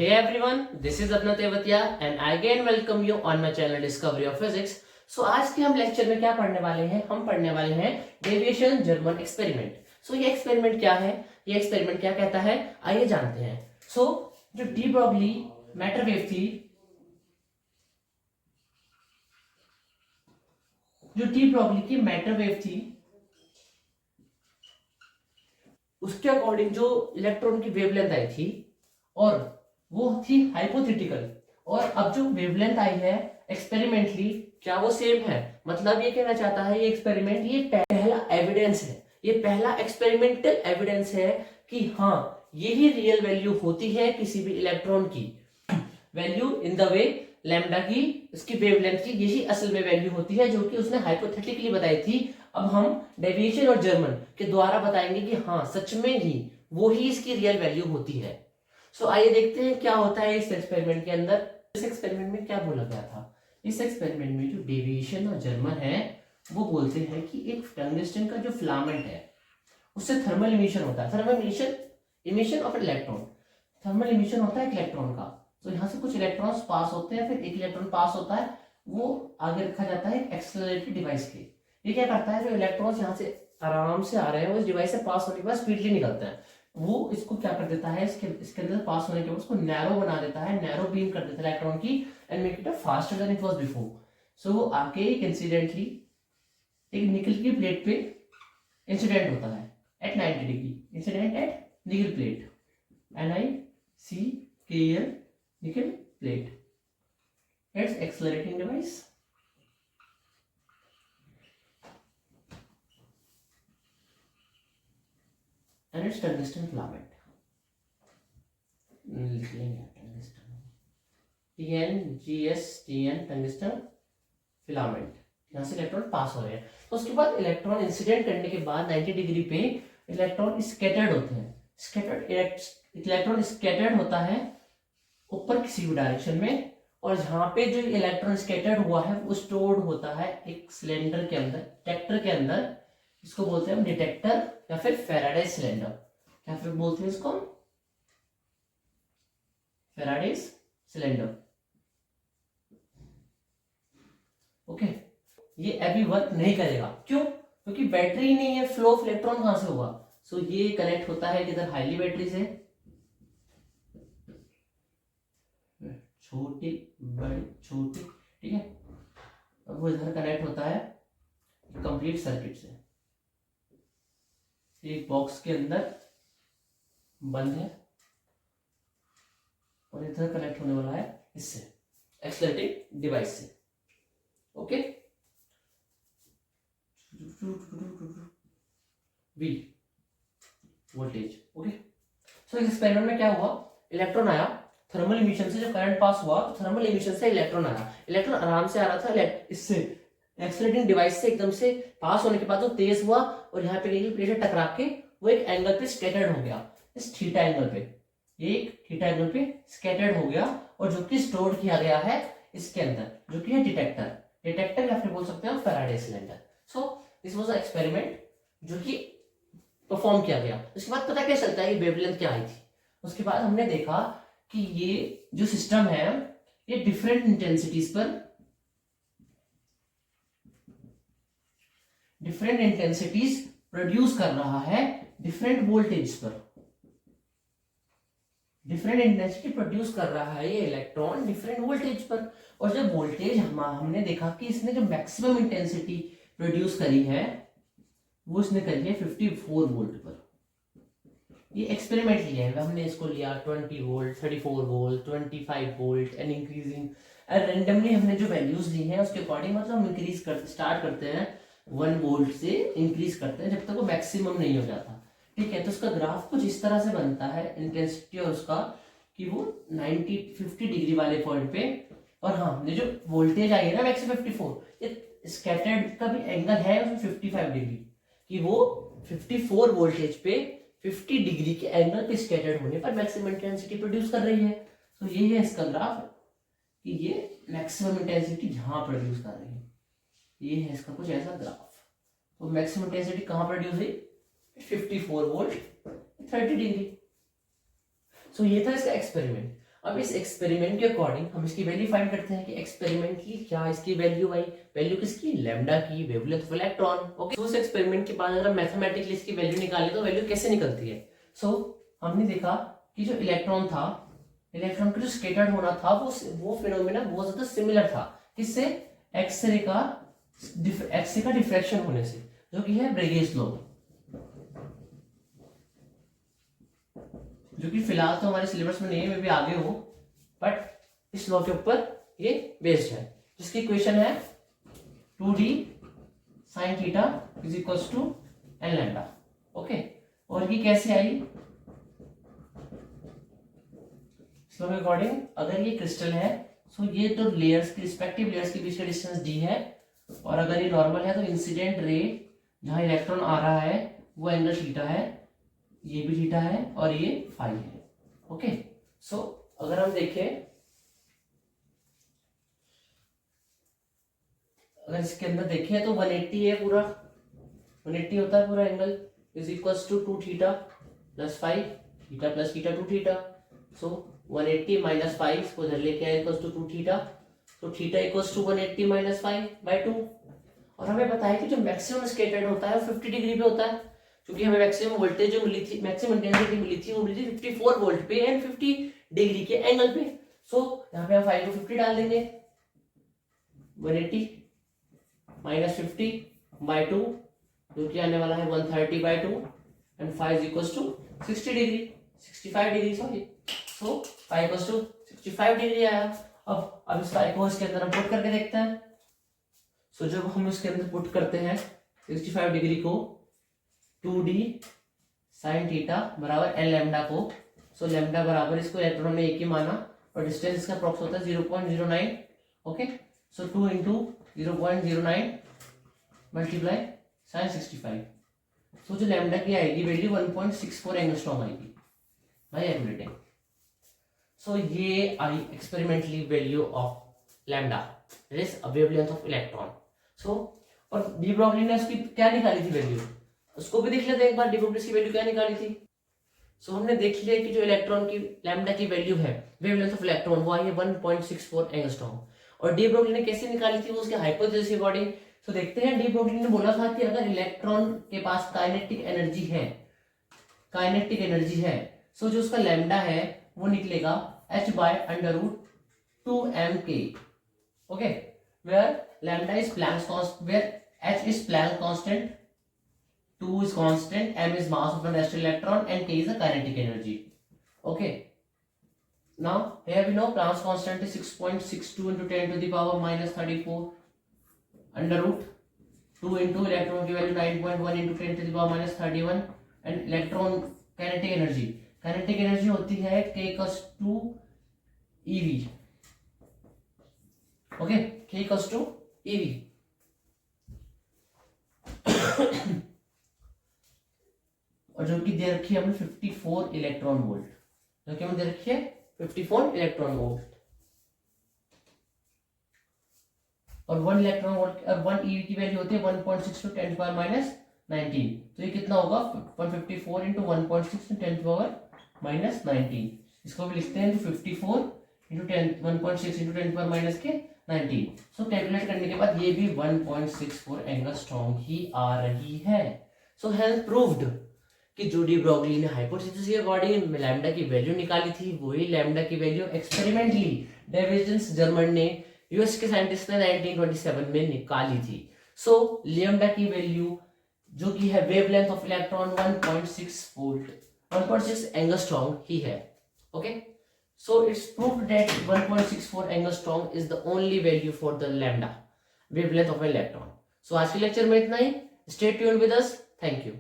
Hey everyone, this is Abna Tevatia and I again welcome you on my channel Discovery of Physics. So आज के हम lecture में क्या पढ़ने वाले हैं? हम पढ़ने वाले हैं डेविएशन जर्मन एक्सपेरिमेंट. सो ये एक्सपेरिमेंट क्या है? ये एक्सपेरिमेंट क्या कहता है? आइए जानते हैं. सो जो डी ब्रॉगली मैटर वेव थी, जो डी ब्रॉगली की मैटर वेव थी, उसके अकॉर्डिंग जो इलेक्ट्रॉन की वेवलेंथ आई थी और वो थी हाइपोथेटिकल. और अब जो वेवलेंथ आई है एक्सपेरिमेंटली, क्या वो सेम है? मतलब ये कहना चाहता है ये एक्सपेरिमेंट, ये पहला एविडेंस है, ये पहला एक्सपेरिमेंटल एविडेंस है कि हाँ यही रियल वैल्यू होती है किसी भी इलेक्ट्रॉन की. Value in the way lambda की, उसकी वेवलेंथ की, यही असल में वैल्यू होती है जो कि उसने हाइपोथेटिकली बताई थी. अब हम डेविएशन और जर्मन के द्वारा बताएंगे कि हाँ सच में ही वो ही इसकी रियल वैल्यू होती है. सो आइए देखते हैं क्या होता है इस एक्सपेरिमेंट के अंदर. इस एक्सपेरिमेंट में क्या बोला गया था? इस एक्सपेरिमेंट में जो डेविएशन और जर्मन है वो बोलते हैं कि एक टंगस्टन का जो फिलामेंट है उससे थर्मल इमिशन होता है. Thermal emission, emission of electron, thermal emission होता है एक इलेक्ट्रॉन का. तो यहाँ से कुछ इलेक्ट्रॉन्स पास होते हैं, फिर एक इलेक्ट्रॉन पास होता है, वो आगे रखा जाता है एक्सेलरेटेड डिवाइस के. ये क्या करता है, जो इलेक्ट्रॉन्स यहाँ से आराम से आ रहे हैं वो इस डिवाइस से पास होने के बाद स्पीडली निकलते हैं. वो इसको क्या कर देता है, इसके अंदर पास होने के बाद उसको नैरो बना देता है, नैरो बीम कर देता है इलेक्ट्रॉन की and make it faster than it was before. So वो आके एक इंसिडेंटली एक निकल की प्लेट पे इंसिडेंट होता है एट 90 डिग्री. इंसिडेंट एट निकल plate, NiCl nickel plate. It's accelerating device. And it's tungsten filament. लिख लेंगे tungsten. TNGS tungsten filament. यहाँ से इलेक्ट्रॉन पास हो रहे हैं. तो उसके बाद इलेक्ट्रॉन इंसिडेंट करने के बाद 90 डिग्री पे इलेक्ट्रॉन स्कैटर्ड होते हैं. स्कैटर्ड इलेक्ट्रॉन स्कैटर्ड होता है ऊपर किसी भी डायरेक्शन में, और जहां पे जो इलेक्ट्रॉन स्कैटर्ड हुआ है वो स्टोर्ड होता है एक सिलेंडर के अंदर, डिटेक्टर के अंदर. इसको बोलते हैं हम डिटेक्टर या फिर फैराडे सिलेंडर, या फिर बोलते हैं इसको फैराडे सिलेंडर. ओके, ये अभी वर्क नहीं करेगा. क्यों? क्योंकि बैटरी ही नहीं है, फ्लो ऑफ इलेक्ट्रॉन कहां से होगा? सो ये कनेक्ट होता है किधर, हाईली बैटरी से, छोटी बड़ी छोटी, ठीक है. अब वो इधर कनेक्ट होता है कंप्लीट सर्किट से, एक बॉक्स के अंदर बंद है, और इधर कनेक्ट होने वाला है इससे एक्सेलरेटिंग डिवाइस से. Okay, V voltage. ओके, सो इस एक्सपेरिमेंट में क्या हुआ, इलेक्ट्रॉन आया, थर्मल इमिशन से जो करंट पास हुआ, थर्मल इमिशन से इलेक्ट्रॉन आया, इलेक्ट्रॉन आराम से आ रहा था इससे एक्सेलरेटिंग डिवाइस से एकदम से पास होने के बाद वो तेज हुआ और यहाँ पे प्लेट से टकरा के वो एक एंगल पे स्कैटर्ड हो गया, इस थीटा एंगल पे, एक थीटा एंगल पे स्कैटर्ड हो गया, और जो कि स्टोर किया गया है इसके अंदर, जो कि है डिटेक्टर या फिर बोल सकते हैं Faraday cylinder. So this was a experiment जो कि परफॉर्म किया गया. उसके बाद पता क्या चलता है ये वेवलेंथ क्या आई थी. उसके बाद हमने देखा कि ये जो सिस्टम है ये डिफरेंट इंटेंसिटीज पर, डिफरेंट इंटेंसिटीज प्रोड्यूस कर रहा है डिफरेंट वोल्टेज पर. डिफरेंट इंटेंसिटी प्रोड्यूस कर रहा है ये इलेक्ट्रॉन डिफरेंट वोल्टेज पर. और जब वोल्टेज हमने देखा कि इसने जो मैक्सिमम इंटेंसिटी प्रोड्यूस करी है वो इसने करी है 54 वोल्ट पर. ये एक्सपेरिमेंट लिया है हमने, इसको लिया 20 volt, 34 volt, 25 volt and increasing. Randomly हमने जो वैल्यूज ली हैं उसके अकॉर्डिंग मतलब हम इंक्रीज कर स्टार्ट करते हैं 1 वोल्ट से, इंक्रीज करते हैं जब तक वो मैक्सिमम नहीं हो जाता. ठीक है, तो उसका ग्राफ कुछ इस तरह से बनता है इंटेंसिटी और उसका, कि वो 50 डिग्री वाले पॉइंट पे, और हाँ ये जो वोल्टेज आई है ना मैक्स 54, ये स्कैटर्ड का भी एंगल है उसमें 55 डिग्री, कि वो 54 वोल्टेज पे 50 डिग्री के एंगल पे स्कैटर्ड होने पर मैक्सिमम इंटेंसिटी प्रोड्यूस कर रही है. तो ये है इसका ग्राफ, कि ये मैक्सिमम इंटेंसिटी यहाँ प्रोड्यूस कर रही है. ये है इसका कुछ ऐसा ग्राफ. तो मैक्सिमम इंटेंसिटी कहाँ प्रोड्यूस हुई, 54 वोल्ट 30 डिग्री. सो ये था इसका एक्सपेरिमेंट. अब इस एक्सपेरिमेंट के अकॉर्डिंग हम इसकी वैल्यू फाइंड करते हैं कि एक्सपेरिमेंटली क्या इसकी वैल्यू आई, वैल्यू किसकी, लैम्डा की, वेवलेंथ ऑफ इलेक्ट्रॉन। ओके, उस एक्सपेरिमेंट के बाद अगर हम मैथमेटिकली इसकी वैल्यू निकालें तो वैल्यू कैसे निकलती है। सो हमने देखा कि जो इलेक्ट्रॉन था, इलेक्ट्रॉन का जो स्कैटर्ड होना था वो फिनोमेना बहुत ज्यादा सिमिलर था किससे, एक्सरे का डिफ्रैक्शन होने से, जो कि है ब्रेगेस लॉ, जो कि फिलहाल तो हमारे सिलेबस में नहीं है, मे भी आगे हो, बट इस लॉ के ऊपर ये बेस्ड है, जिसकी इक्वेशन है 2d sin theta is equals to n lambda. Okay, और ये कैसे आई, इस लॉ के अकॉर्डिंग अगर ये क्रिस्टल है सो ये तो लेयर्स की, रिस्पेक्टिव लेयर्स के बीच का डिस्टेंस d है, और अगर ये नॉर्मल है तो इंसिडेंट रे जहां इलेक्ट्रॉन आ रहा है वो एंगल थीटा है, ये भी थीटा है और ये फाई है। ओके, सो अगर हम देखें, अगर इसके अंदर देखें तो 180 है पूरा, 180 होता है पूरा angle, is equals to 2 theta plus 5 theta plus theta 2 theta. So 180 minus 5 इसको इधर लेके आए इक्वल्स टू 2 थीटा, तो थीटा इक्वल्स टू 180 माइनस 5/2। और हमें बताया कि जो मैक्सिमम स्कैटर्ड होता है वो 50 डिग्री पे होता है, क्योंकि हमें मैक्सिमम वोल्टेज जो मिली थी, मैक्सिमम इंटेंसिटी मिली थी, वो मिली थी 54 वोल्ट पे एंड 50 डिग्री के एंगल पे। सो यहाँ पे हम 5 को 50 डाल देंगे, 180 माइनस 50/2 जो कि आने वाला है 130/2 and 5 equals to 60 degree, 65 degree sorry. So 5 equals to 65 degree आया। अब इस 5 को इसके अंदर हम पुट करके देखते हैं। सो जब हम इसके अंदर पुट करते हैं 65 डिग्री को 2d sin थीटा बराबर n लैम्डा को, सो लैम्डा बराबर, इसको इलेक्ट्रॉन में एक ही माना और डिस्टेंस इसका अप्रॉक्स होता है 0.09। Okay, so 2 into 0.09 multiply sin 65, so जो लैम्डा की आएगी वैल्यू 1.64 एंगस्ट्रॉम आएगी बाय एवरीथिंग। सो ये आई experimentally value of lambda, that is wavelength of electron. So और डी ब्रॉगली ने उसकी क्या निकाली थी वैल्यू, उसको भी देख लेते हैं एक बार, डी ब्रॉगली की वैल्यू क्या निकाली थी। सो हमने देख लिया कि जो इलेक्ट्रॉन की लैम्डा की वैल्यू है, वेवलेंथ ऑफ इलेक्ट्रॉन, वो आई है 1.64 एंगस्ट्रॉम। और डी ब्रॉगली ने कैसे निकाली थी, वो उसके हाइपोथेसिस के अकॉर्डिंग। तो देखते हैं, डी ब्रॉगली ने बोला था कि अगर इलेक्ट्रॉन के पास काइनेटिक एनर्जी है, काइनेटिक एनर्जी है, सो जो उसका लैम्डा है वो निकलेगा h/√2mk। Okay, where lambda is Planck's constant, where h is Planck constant, 2 is constant, m is mass of the rest electron and k is the kinetic energy. Okay, now here we know Planck's constant is 6.62 into 10 to the power minus 34 under root 2 into electron की value 9.1 into 10 to the power minus 31 and electron kinetic energy, kinetic energy होती है k equals to ev. Okay, k equals to ev और जो कि दे रखी है हमने 54 electron volt, जो कि हमें दे रखी है 54 इलेक्ट्रॉन वोल्ट, और 1 इलेक्ट्रॉन वोल्ट और 1 ईवी की वैल्यू होती है 1.6 to 10 पावर माइनस 19। तो ये कितना होगा 154 into 1.6 to 10 पावर माइनस 19। इसको भी लिखते हैं 54 into 10 1.6 into 10 पावर माइनस के 19। सो कैलकुलेट करने के बाद ये भी 1.64 एंगस्ट्रॉम ही आ रही है। सो हेल्थ प्रूव्ड कि जो डी ब्रॉगली ने हाइपोथेसिस के अकॉर्डिंग लैम्डा की वैल्यू निकाली थी, वही लैम्डा की वैल्यू एक्सपेरिमेंटली डेविड जर्मन ने, यूएस के साइंटिस्ट ने 1927 में निकाली थी। सो लैम्डा की वैल्यू जो कि है वेवलेंथ ऑफ इलेक्ट्रॉन 1.6 एंगस्ट्रॉम ही है। Okay, so it's proved that 1.64 angstrom is the only value for the lambda wavelength of electron. So आज के लेक्चर में इतना ही। Stay tuned with us. Thank you.